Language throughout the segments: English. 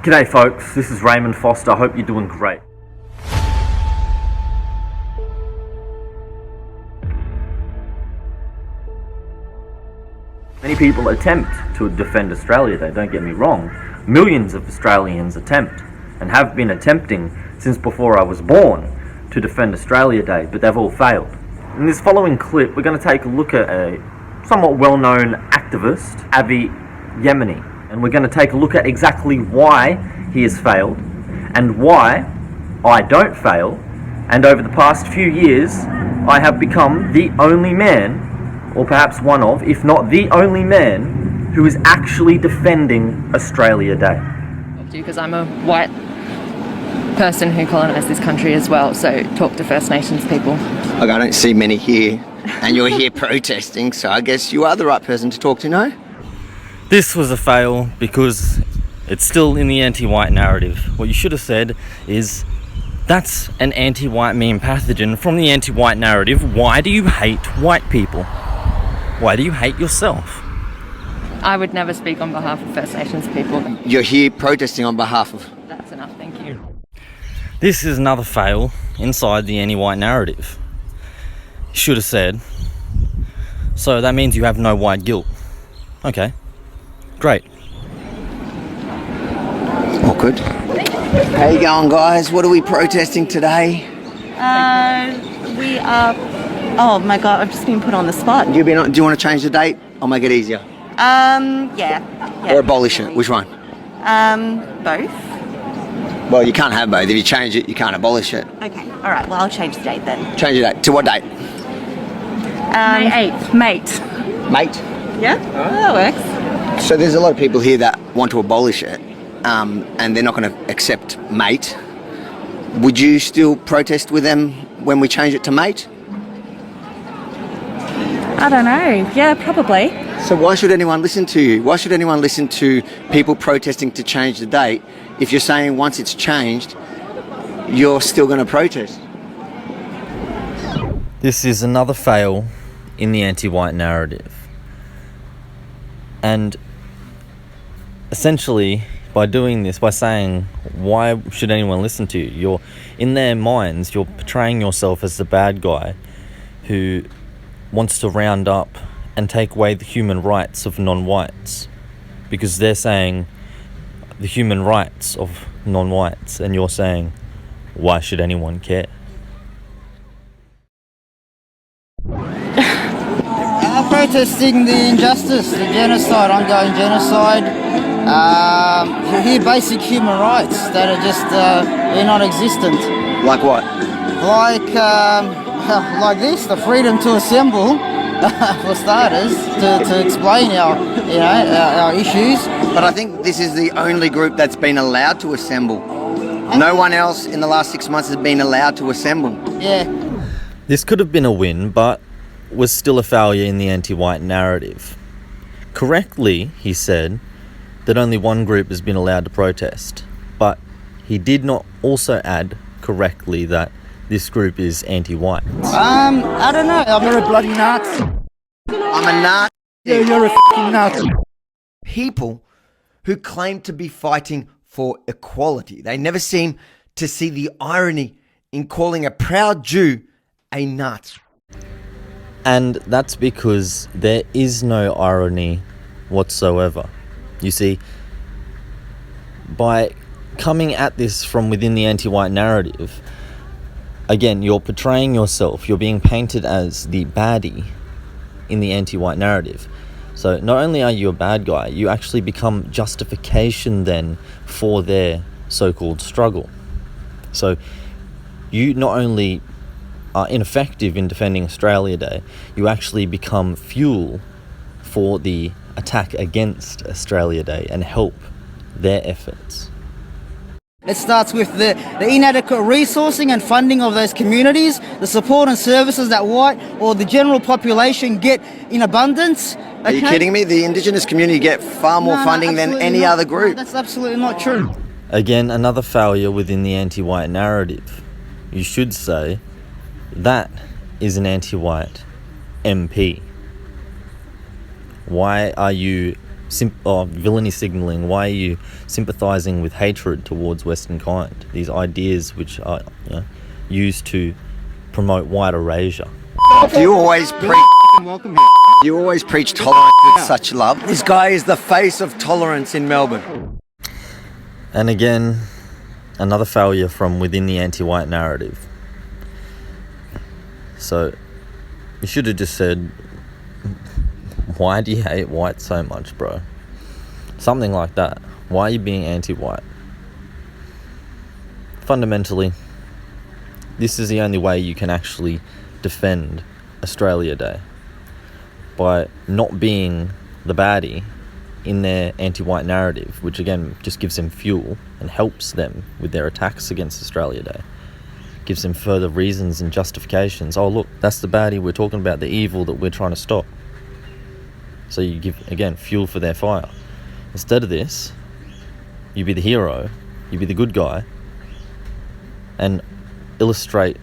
G'day folks, this is Raymond Foster. I hope you're doing great. Many people attempt to defend Australia Day, don't get me wrong. Millions of Australians attempt and have been attempting since before I was born to defend Australia Day, but they've all failed. In this following clip, we're going to take a look at a somewhat well-known activist, Avi Yemeni, and we're going to take a look at exactly why he has failed and why I don't fail, and over the past few years I have become the only man, or perhaps one of, if not the only man, who is actually defending Australia Day. Because I'm a white person who colonised this country as well, so talk to First Nations people. Look, I don't see many here, and you're here protesting, so I guess you are the right person to talk to, no? This was a fail because it's still in the anti-white narrative. What you should have said is, that's an anti-white meme pathogen from the anti-white narrative. Why do you hate white people? Why do you hate yourself? I would never speak on behalf of First Nations people. You're here protesting on behalf of... That's enough, thank you. This is another fail inside the anti-white narrative. You should have said, so that means you have no white guilt. Okay, great. Awkward. How you going, guys? What are we protesting today? We are. Oh my god, I've just been put on the spot. Do you want to change the date? I'll make it easier. Yeah. Or abolish it? Which one? Both. Well, you can't have both. If you change it, you can't abolish it. Okay, alright, well, I'll change the date then. Change the date. To what date? May 8th. Mate. Mate? Yeah? Oh, that works. So there's a lot of people here that want to abolish it, and they're not going to accept mate. Would you still protest with them when we change it to mate? I don't know. Yeah, probably. So why should anyone listen to you? Why should anyone listen to people protesting to change the date if you're saying once it's changed, you're still going to protest? This is another fail in the anti-white narrative. And essentially, by doing this, by saying, why should anyone listen to you? You're, in their minds, you're portraying yourself as the bad guy who wants to round up and take away the human rights of non-whites. Because they're saying the human rights of non-whites, and you're saying, why should anyone care? I'm protesting the injustice, the genocide, ongoing genocide. You hear basic human rights that are just they're non-existent. Like what? Like this, the freedom to assemble, for starters, to explain our issues. But I think this is the only group that's been allowed to assemble. No one else in the last 6 months has been allowed to assemble. Yeah. This could have been a win, but was still a failure in the anti-white narrative. Correctly, he said that only one group has been allowed to protest, but he did not also add correctly that this group is anti-white. I don't know. I'm a bloody Nazi. I'm a Nazi. Yeah, you're a f***ing Nazi. People who claim to be fighting for equality, they never seem to see the irony in calling a proud Jew a Nazi. And that's because there is no irony whatsoever. You see, by coming at this from within the anti-white narrative, again, you're portraying yourself, you're being painted as the baddie in the anti-white narrative. So not only are you a bad guy, you actually become justification then for their so-called struggle. So you not only are ineffective in defending Australia Day, you actually become fuel for the attack against Australia Day and help their efforts. It starts with the inadequate resourcing and funding of those communities, the support and services that white or the general population get in abundance. Are you kidding me? The Indigenous community get far more funding than any other group. That's absolutely not true. Again, another failure within the anti-white narrative. You should say, that is an anti-white MP. Why are you villainy signalling? Why are you sympathising with hatred towards Western kind? These ideas which are used to promote white erasure. Do you always preach? You always preach tolerance with such love. This guy is the face of tolerance in Melbourne. And again, another failure from within the anti-white narrative. So, you should have just said, why do you hate white so much, bro? Something like that. Why are you being anti-white? Fundamentally, this is the only way you can actually defend Australia Day. By not being the baddie in their anti-white narrative, which again just gives them fuel and helps them with their attacks against Australia Day. Gives them further reasons and justifications. Oh look, that's the baddie we're talking about, the evil that we're trying to stop. So you give, again, fuel for their fire. Instead of this, you be the hero, you be the good guy, and illustrate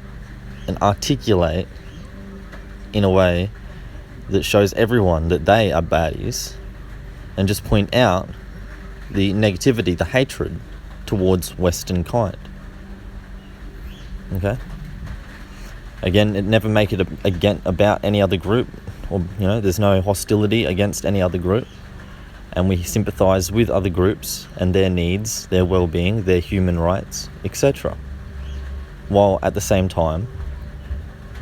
and articulate in a way that shows everyone that they are baddies, and just point out the negativity, the hatred towards Western kind. Okay? Again, it never make it again about any other group, or there's no hostility against any other group, and we sympathise with other groups and their needs, their well-being, their human rights, etc. While at the same time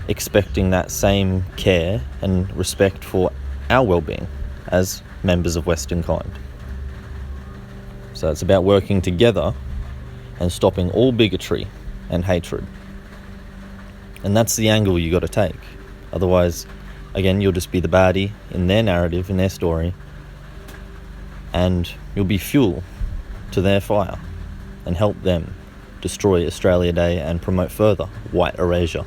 expecting that same care and respect for our well-being as members of Western kind. So it's about working together and stopping all bigotry and hatred. And that's the angle you got to take. Otherwise, again, you'll just be the baddie in their narrative, in their story, and you'll be fuel to their fire and help them destroy Australia Day and promote further white erasure.